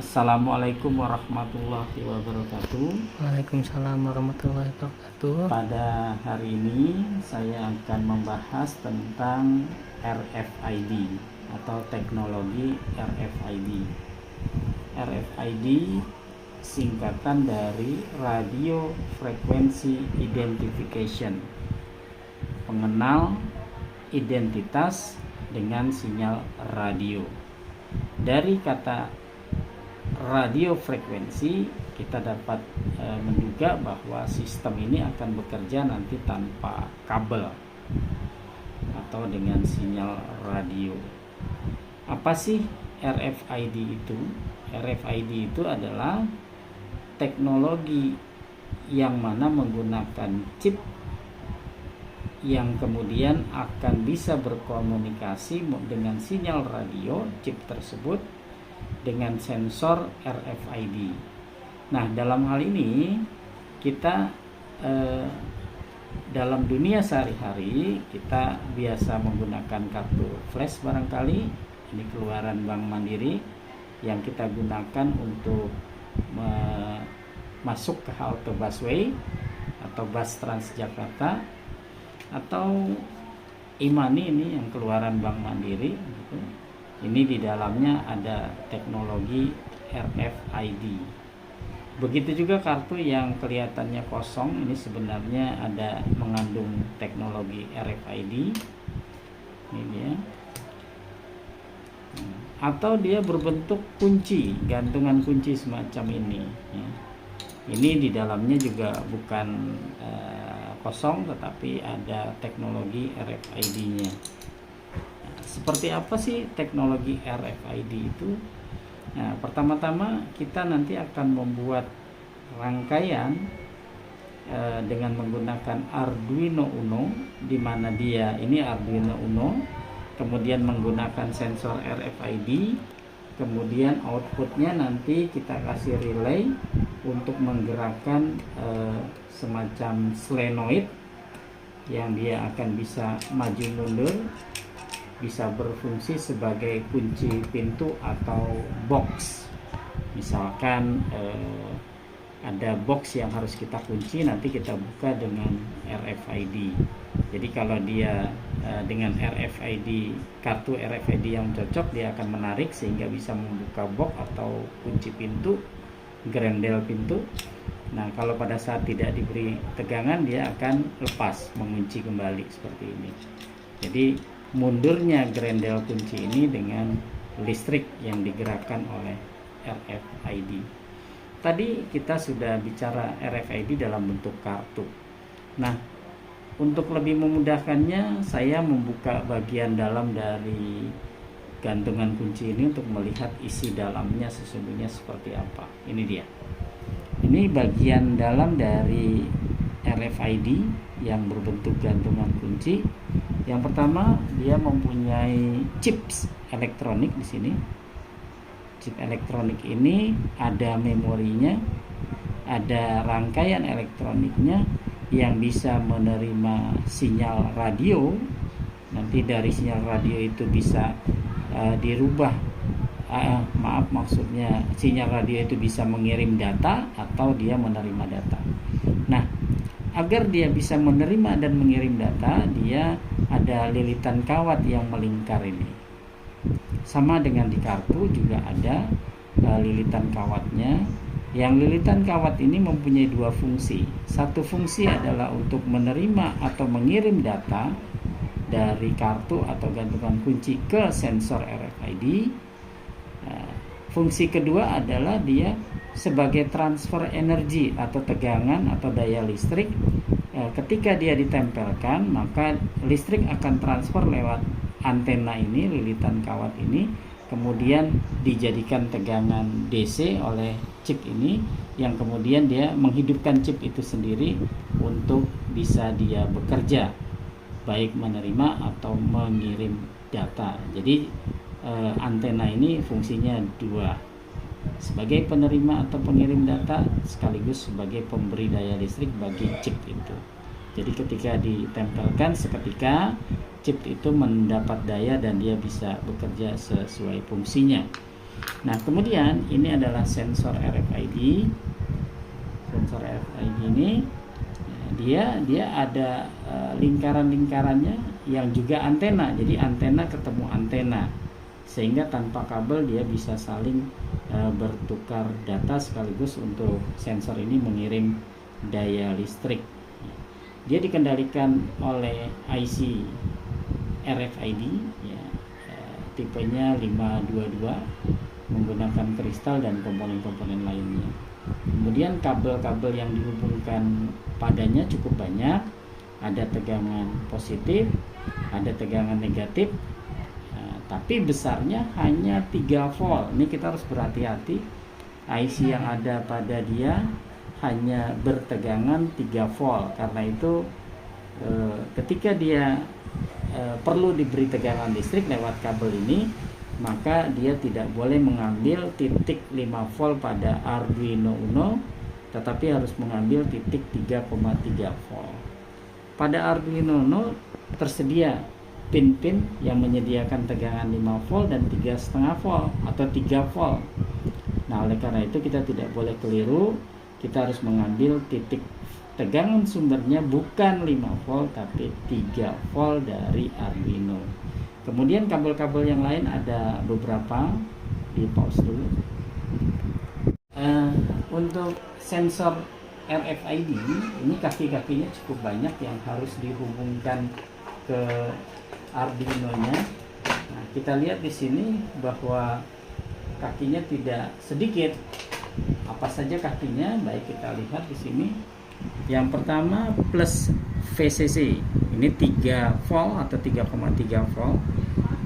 Assalamualaikum warahmatullahi wabarakatuh. Waalaikumsalam warahmatullahi wabarakatuh. Pada hari ini saya akan membahas tentang RFID atau teknologi RFID. RFID singkatan dari Radio Frequency Identification, pengenal identitas dengan sinyal radio. Dari kata radio frekuensi kita dapat menduga bahwa sistem ini akan bekerja nanti tanpa kabel atau dengan sinyal radio. Apa sih RFID itu? RFID itu adalah teknologi yang mana menggunakan chip yang kemudian akan bisa berkomunikasi dengan sinyal radio chip tersebut dengan sensor RFID. Nah, dalam hal ini kita dalam dunia sehari-hari kita biasa menggunakan kartu flash barangkali. Ini keluaran Bank Mandiri yang kita gunakan untuk masuk ke halte busway atau bus Transjakarta, atau e-money ini yang keluaran Bank Mandiri gitu. Ini di dalamnya ada teknologi RFID. Begitu juga kartu yang kelihatannya kosong, ini sebenarnya ada mengandung teknologi RFID. Ini dia. Atau dia berbentuk kunci, gantungan kunci semacam ini ya. Ini di dalamnya juga bukan kosong, tetapi ada teknologi RFID-nya. Nah, seperti apa sih teknologi RFID itu? Nah, pertama-tama kita nanti akan membuat rangkaian dengan menggunakan Arduino Uno, di mana dia ini Arduino Uno, kemudian menggunakan sensor RFID, kemudian outputnya nanti kita kasih relay untuk menggerakkan semacam solenoid yang dia akan bisa maju mundur, bisa berfungsi sebagai kunci pintu atau box. Misalkan ada box yang harus kita kunci, nanti kita buka dengan RFID. Jadi kalau dia dengan RFID, kartu RFID yang cocok, dia akan menarik sehingga bisa membuka box atau kunci pintu, grendel pintu. Nah, kalau pada saat tidak diberi tegangan, dia akan lepas, mengunci kembali seperti ini. Jadi mundurnya grendel kunci ini dengan listrik yang digerakkan oleh RFID. Tadi kita sudah bicara RFID dalam bentuk kartu. Nah, untuk lebih memudahkannya, saya membuka bagian dalam dari gantungan kunci ini untuk melihat isi dalamnya sesungguhnya seperti apa. Ini dia. Ini bagian dalam dari RFID yang berbentuk gantungan kunci. Yang pertama, dia mempunyai chips elektronik di sini. Chip elektronik ini ada memorinya, ada rangkaian elektroniknya yang bisa menerima sinyal radio. Nanti dari sinyal radio itu bisa dirubah, maksudnya sinyal radio itu bisa mengirim data atau dia menerima data. Nah, agar dia bisa menerima dan mengirim data, dia ada lilitan kawat yang melingkar ini. Sama dengan di kartu juga ada lilitan kawatnya. Yang lilitan kawat ini mempunyai dua fungsi. Satu fungsi adalah untuk menerima atau mengirim data dari kartu atau gantungan kunci ke sensor RFID. Fungsi kedua adalah dia sebagai transfer energi atau tegangan atau daya listrik. Ketika dia ditempelkan, maka listrik akan transfer lewat antena ini, lilitan kawat ini, kemudian dijadikan tegangan DC oleh chip ini, yang kemudian dia menghidupkan chip itu sendiri untuk bisa dia bekerja, baik menerima atau mengirim data. Jadi antena ini fungsinya dua, sebagai penerima atau pengirim data sekaligus sebagai pemberi daya listrik bagi chip itu. Jadi ketika ditempelkan, seketika chip itu mendapat daya dan dia bisa bekerja sesuai fungsinya. Nah, kemudian ini adalah sensor RFID. Sensor RFID ini dia ada lingkaran-lingkarannya yang juga antena. Jadi antena ketemu antena, sehingga tanpa kabel dia bisa saling bertukar data, sekaligus untuk sensor ini mengirim daya listrik. Dia dikendalikan oleh IC RFID ya, tipenya 522, menggunakan kristal dan komponen-komponen lainnya. Kemudian kabel-kabel yang dihubungkan padanya cukup banyak, ada tegangan positif, ada tegangan negatif, tapi besarnya hanya 3 volt. Ini kita harus berhati-hati, IC yang ada pada dia hanya bertegangan 3 volt. Karena itu ketika dia perlu diberi tegangan listrik lewat kabel ini, maka dia tidak boleh mengambil titik 5 volt pada Arduino Uno, tetapi harus mengambil titik 3,3 volt. Pada Arduino Uno tersedia pin-pin yang menyediakan tegangan 5 volt dan 3,5 volt atau 3 volt. Nah, oleh karena itu kita tidak boleh keliru, kita harus mengambil titik tegangan sumbernya bukan 5 volt tapi 3 volt dari Arduino. Kemudian kabel-kabel yang lain ada beberapa, di pause dulu. Untuk sensor RFID ini kaki-kakinya cukup banyak yang harus dihubungkan ke Arduino-nya. Nah, kita lihat di sini bahwa kakinya tidak sedikit. Apa saja kakinya? Baik, kita lihat di sini. Yang pertama plus VCC, ini 3 volt atau 3,3 volt.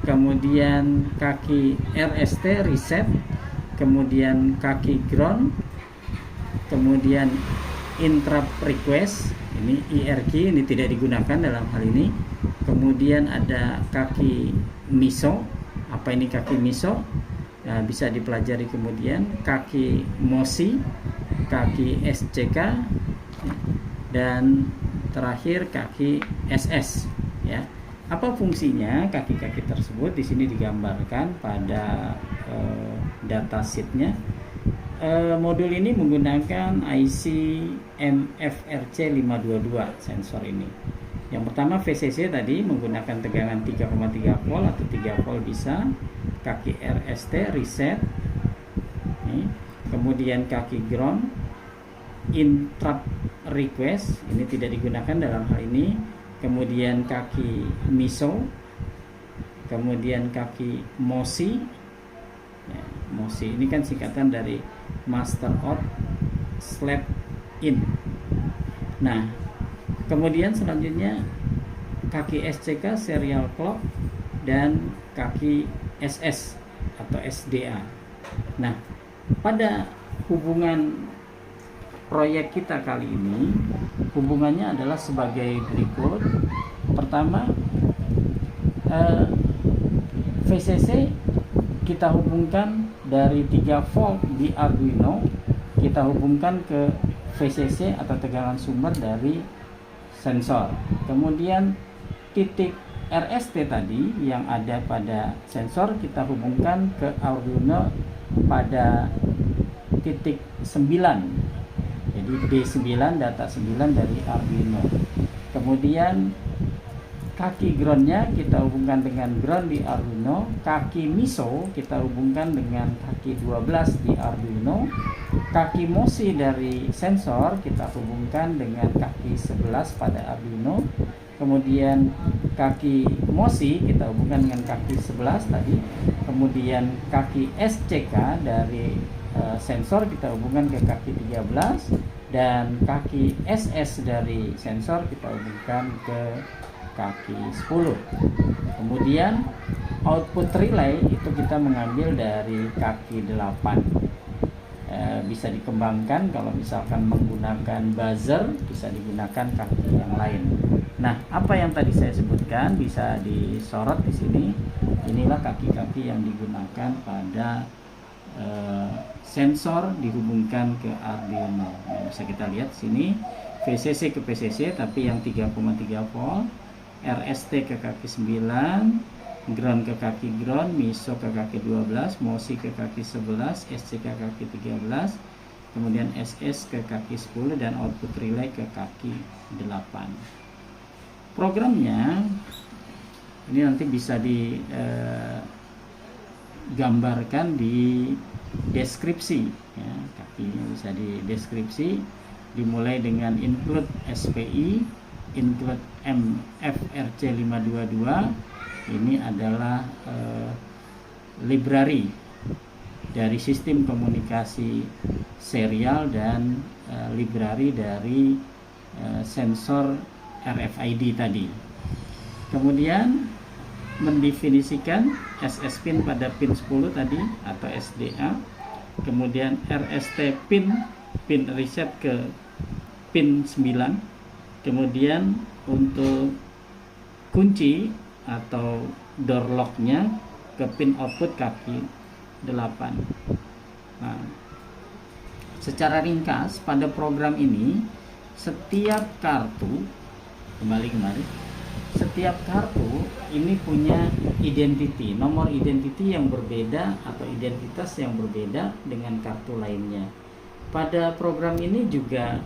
Kemudian kaki RST reset, kemudian kaki ground, kemudian interrupt request, ini IRQ, ini tidak digunakan dalam hal ini. Kemudian ada kaki MISO. Apa ini kaki MISO? Nah, bisa dipelajari kemudian. Kaki MOSI, kaki SCK, dan terakhir kaki SS ya. Apa fungsinya kaki-kaki tersebut? Di sini digambarkan pada datasheetnya. Modul ini menggunakan IC MFRC 522 sensor ini. Yang pertama VCC tadi menggunakan tegangan 3,3 volt atau 3 volt bisa. Kaki RST reset. Kemudian kaki ground, interrupt request, ini tidak digunakan dalam hal ini. Kemudian kaki MISO, kemudian kaki MOSI ya, MOSI ini kan singkatan dari master out slap in. Nah, kemudian selanjutnya kaki SCK serial clock dan kaki SS atau SDA. Nah, pada hubungan proyek kita kali ini, hubungannya adalah sebagai berikut. Pertama, VCC kita hubungkan dari 3 volt di Arduino, kita hubungkan ke VCC atau tegangan sumber dari sensor. Kemudian titik RST tadi yang ada pada sensor kita hubungkan ke Arduino pada titik 9. Jadi B9, data 9 dari Arduino. Kemudian kaki groundnya kita hubungkan dengan ground di Arduino. Kaki MISO kita hubungkan dengan kaki 12 di Arduino. Kaki MOSI dari sensor kita hubungkan dengan kaki 11 pada Arduino. Kemudian kaki MOSI kita hubungkan dengan kaki 11 tadi. Kemudian kaki SCK dari sensor kita hubungkan ke kaki 13, dan kaki SS dari sensor kita hubungkan ke kaki 10. Kemudian output relay itu kita mengambil dari kaki 8. Bisa dikembangkan kalau misalkan menggunakan buzzer, bisa digunakan kaki yang lain. Nah, apa yang tadi saya sebutkan bisa disorot di sini. Inilah kaki-kaki yang digunakan pada sensor dihubungkan ke Arduino. Nah, bisa kita lihat sini VCC ke PCC tapi yang 3,3 volt, RST ke kaki 9, ground ke kaki ground, MISO ke kaki 12, MOSI ke kaki 11, SC ke kaki 13, kemudian SS ke kaki 10, dan output relay ke kaki 8. Programnya ini nanti bisa digambarkan di deskripsi ya, kakinya bisa di deskripsi, dimulai dengan include SPI, include MFRC 522. Ini adalah library dari sistem komunikasi serial dan library dari sensor RFID tadi. Kemudian mendefinisikan SS pin pada pin 10 tadi atau SDA, kemudian RST pin reset ke pin 9, kemudian untuk kunci atau door lock-nya ke pin output kaki 8. Nah, secara ringkas pada program ini setiap kartu, setiap kartu ini punya identity, nomor identity yang berbeda atau identitas yang berbeda dengan kartu lainnya. Pada program ini juga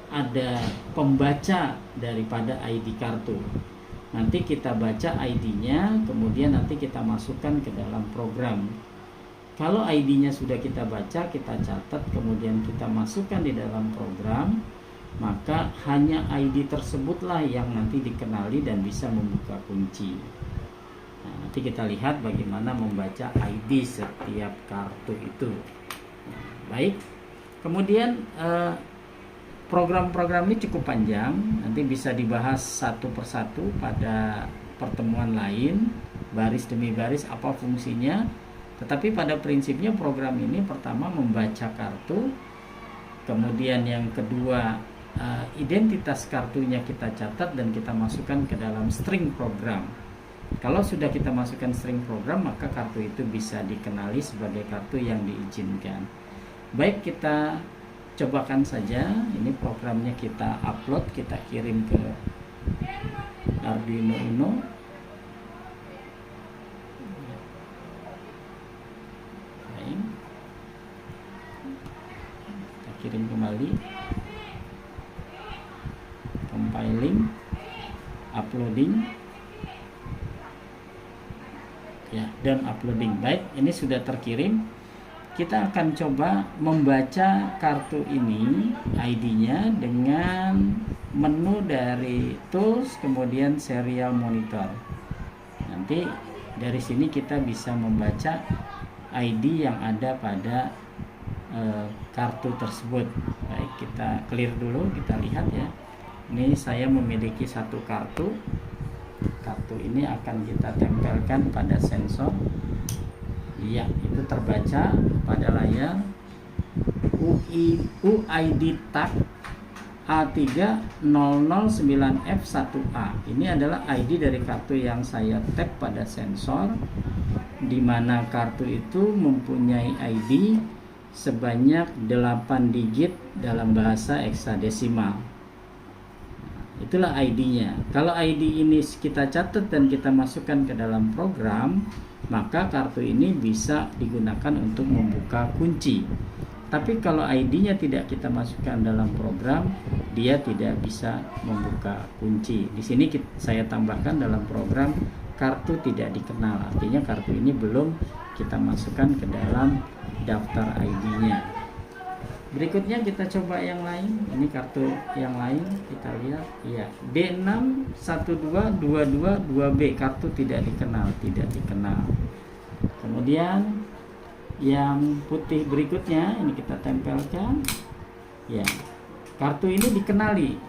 ada pembaca daripada ID kartu. Nanti kita baca ID-nya, kemudian nanti kita masukkan ke dalam program. Kalau ID-nya sudah kita baca, kita catat, kemudian kita masukkan di dalam program, maka hanya ID tersebutlah yang nanti dikenali dan bisa membuka kunci. Nah, nanti kita lihat bagaimana membaca ID setiap kartu itu. Nah, baik, kemudian program-program ini cukup panjang, nanti bisa dibahas satu persatu pada pertemuan lain, baris demi baris apa fungsinya. Tetapi pada prinsipnya program ini pertama membaca kartu, kemudian yang kedua identitas kartunya kita catat dan kita masukkan ke dalam string program. Kalau sudah kita masukkan string program, maka kartu itu bisa dikenali sebagai kartu yang diizinkan. Baik, kita cobakan saja. Ini programnya kita upload, kita kirim ke Arduino Uno. Baik, kita kirim kembali, compiling, uploading ya, dan uploading. Baik, ini sudah terkirim. Kita akan coba membaca kartu ini, ID-nya, dengan menu dari tools, kemudian serial monitor. Nanti dari sini kita bisa membaca ID yang ada pada kartu tersebut. Baik, kita clear dulu, kita lihat ya. Ini saya memiliki satu kartu. Kartu ini akan kita tempelkan pada sensor. Iya, itu terbaca pada layar. UID tag A3009F1A. Ini adalah ID dari kartu yang saya tag pada sensor, di mana kartu itu mempunyai ID sebanyak 8 digit dalam bahasa heksadesimal. Itulah ID-nya. Kalau ID ini kita catat dan kita masukkan ke dalam program, maka kartu ini bisa digunakan untuk membuka kunci. Tapi kalau ID-nya tidak kita masukkan dalam program, dia tidak bisa membuka kunci. Di sini saya tambahkan dalam program kartu tidak dikenal. Artinya kartu ini belum kita masukkan ke dalam daftar ID-nya. Berikutnya kita coba yang lain. Ini kartu yang lain, kita lihat. Iya, D612222B, kartu tidak dikenal. Kemudian yang putih berikutnya ini kita tempelkan. Ya, kartu ini dikenali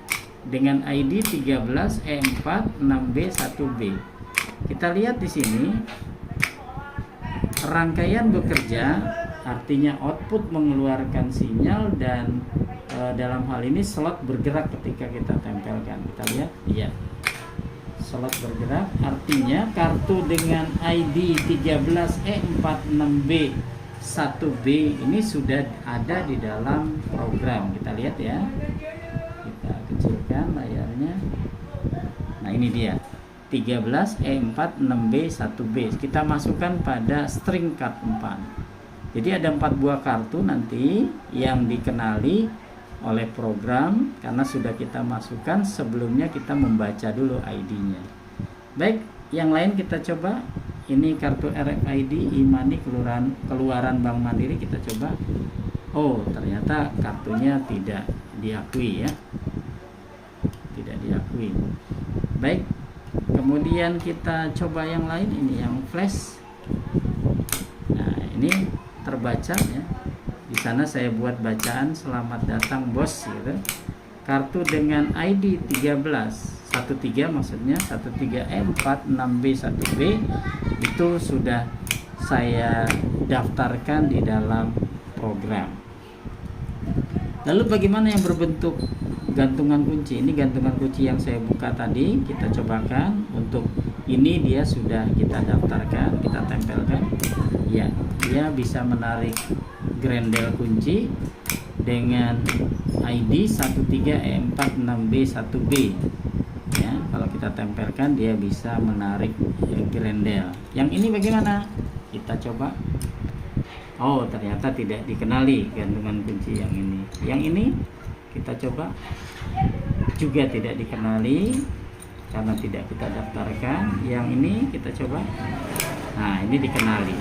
dengan ID 13E46B1B. Kita lihat di sini rangkaian bekerja, artinya output mengeluarkan sinyal, dan dalam hal ini slot bergerak ketika kita tempelkan. Kita lihat, iya, slot bergerak, artinya kartu dengan ID 13E46B1B ini sudah ada di dalam program. Kita lihat ya, kita kecilkan layarnya. Nah, ini dia 13E46B1B. Kita masukkan pada string card 4. Jadi ada 4 buah kartu nanti yang dikenali oleh program karena sudah kita masukkan. Sebelumnya kita membaca dulu ID-nya. Baik, yang lain kita coba. Ini kartu RFID e-money keluaran Bank Mandiri, kita coba. Oh, ternyata kartunya tidak diakui ya. Tidak diakui. Baik. Kemudian kita coba yang lain, ini yang flash. Nah, ini terbaca ya. Di sana saya buat bacaan selamat datang bos gitu. Kartu dengan ID 13 maksudnya 13E46B1B itu sudah saya daftarkan di dalam program. Lalu bagaimana yang berbentuk gantungan kunci? Ini gantungan kunci yang saya buka tadi, kita cobakan. Untuk ini dia sudah kita daftarkan, kita tempelkan. Ya, dia bisa menarik grendel kunci dengan ID 13E46B1B. Ya, kalau kita tempelkan dia bisa menarik grendel. Yang ini bagaimana? Kita coba. Oh, ternyata tidak dikenali gantungan kunci yang ini. Yang ini kita coba, juga tidak dikenali karena tidak kita daftarkan. Yang ini kita coba. Nah, ini dikenali.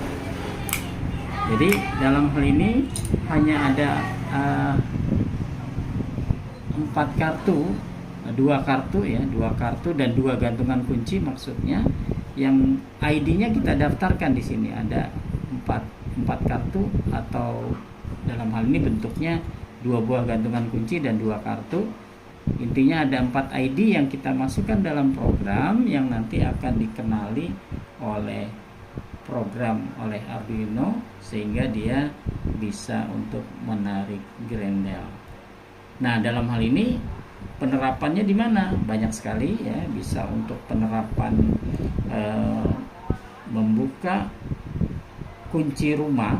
Jadi dalam hal ini hanya ada 4 kartu, 2 kartu ya, 2 kartu dan 2 gantungan kunci maksudnya. Yang ID-nya kita daftarkan di sini ada 4 kartu, atau dalam hal ini bentuknya 2 buah gantungan kunci dan 2 kartu. Intinya ada 4 ID yang kita masukkan dalam program yang nanti akan dikenali oleh program, oleh Arduino, sehingga dia bisa untuk menarik grendel. Nah, dalam hal ini penerapannya di mana? Banyak sekali ya, bisa untuk penerapan membuka kunci rumah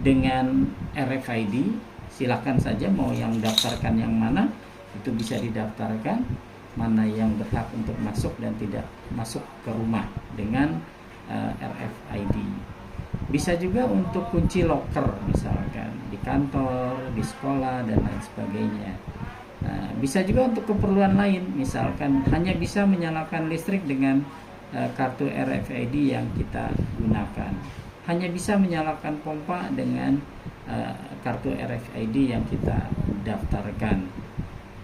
dengan RFID. Silakan saja mau yang daftarkan yang mana, itu bisa didaftarkan mana yang berhak untuk masuk dan tidak masuk ke rumah dengan RFID. Bisa juga untuk kunci locker misalkan di kantor, di sekolah dan lain sebagainya. Nah, bisa juga untuk keperluan lain, misalkan hanya bisa menyalakan listrik dengan kartu RFID yang kita gunakan. Hanya bisa menyalakan pompa dengan kartu RFID yang kita daftarkan.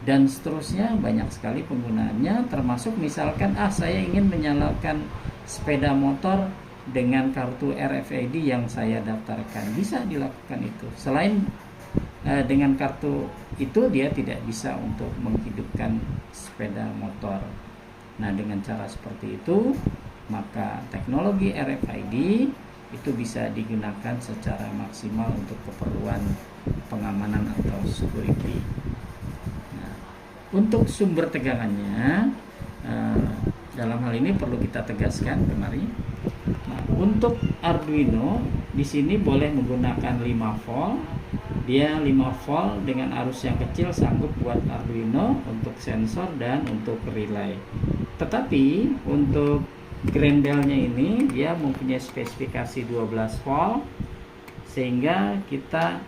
Dan seterusnya, banyak sekali penggunaannya, termasuk misalkan saya ingin menyalakan sepeda motor dengan kartu RFID yang saya daftarkan. Bisa dilakukan itu. Selain dengan kartu itu dia tidak bisa untuk menghidupkan sepeda motor. Nah, dengan cara seperti itu maka teknologi RFID itu bisa digunakan secara maksimal untuk keperluan pengamanan atau security. Nah, untuk sumber tegangannya dalam hal ini perlu kita tegaskan kemarin. Nah, untuk Arduino di sini boleh menggunakan 5 volt. Dia 5 volt dengan arus yang kecil sanggup buat Arduino untuk sensor dan untuk relay. Tetapi untuk grendelnya ini dia mempunyai spesifikasi 12 volt, sehingga kita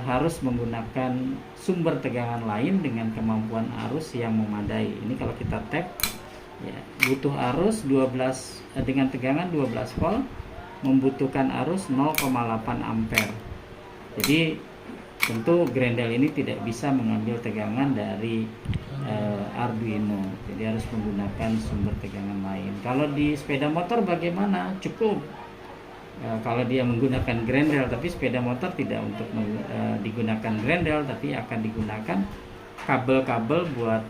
harus menggunakan sumber tegangan lain dengan kemampuan arus yang memadai. Ini kalau kita tap ya, butuh arus 12 dengan tegangan 12 volt, membutuhkan arus 0,8 ampere. Jadi tentu grendel ini tidak bisa mengambil tegangan dari Arduino, jadi harus menggunakan sumber tegangan lain. Kalau di sepeda motor bagaimana? Cukup kalau dia menggunakan grendel, tapi sepeda motor tidak untuk digunakan grendel, tapi akan digunakan kabel-kabel buat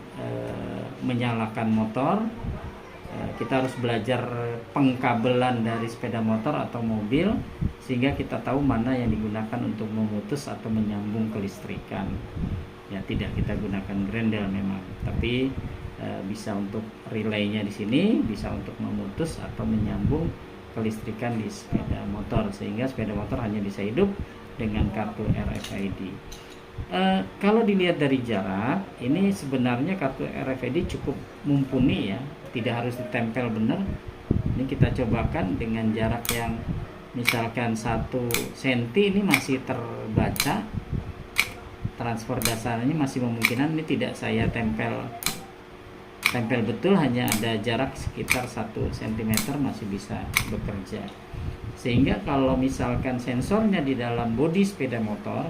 menyalakan motor. Kita harus belajar pengkabelan dari sepeda motor atau mobil, sehingga kita tahu mana yang digunakan untuk memutus atau menyambung kelistrikan. Ya, tidak kita gunakan grendel memang, tapi bisa untuk relaynya di sini, bisa untuk memutus atau menyambung kelistrikan di sepeda motor, sehingga sepeda motor hanya bisa hidup dengan kartu RFID. Kalau dilihat dari jarak, ini sebenarnya kartu RFID cukup mumpuni ya, tidak harus ditempel benar. Ini kita cobakan dengan jarak yang misalkan 1 cm ini masih terbaca, transfer dasarnya masih memungkinkan. Ini tidak saya tempel betul, hanya ada jarak sekitar 1 cm masih bisa bekerja. Sehingga kalau misalkan sensornya di dalam bodi sepeda motor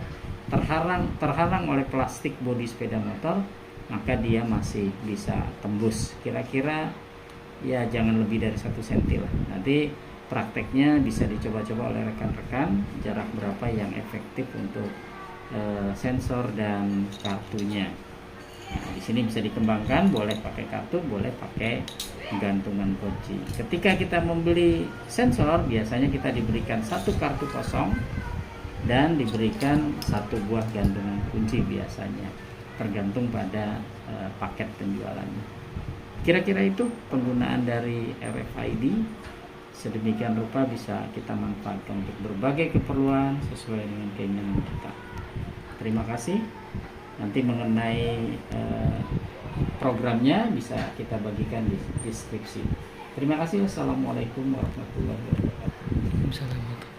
terhalang oleh plastik bodi sepeda motor, maka dia masih bisa tembus kira-kira ya jangan lebih dari 1 cm lah. Nanti prakteknya bisa dicoba-coba oleh rekan-rekan jarak berapa yang efektif untuk sensor dan kartunya. Nah, di sini bisa dikembangkan, boleh pakai kartu, boleh pakai gantungan kunci. Ketika kita membeli sensor, biasanya kita diberikan 1 kartu kosong dan diberikan 1 buah gantungan kunci biasanya, tergantung pada paket penjualannya. Kira-kira itu penggunaan dari RFID. Sedemikian rupa bisa kita manfaatkan untuk berbagai keperluan sesuai dengan keinginan kita. Terima kasih. Nanti mengenai programnya bisa kita bagikan di deskripsi. Terima kasih. Wassalamualaikum warahmatullahi wabarakatuh. Assalamualaikum.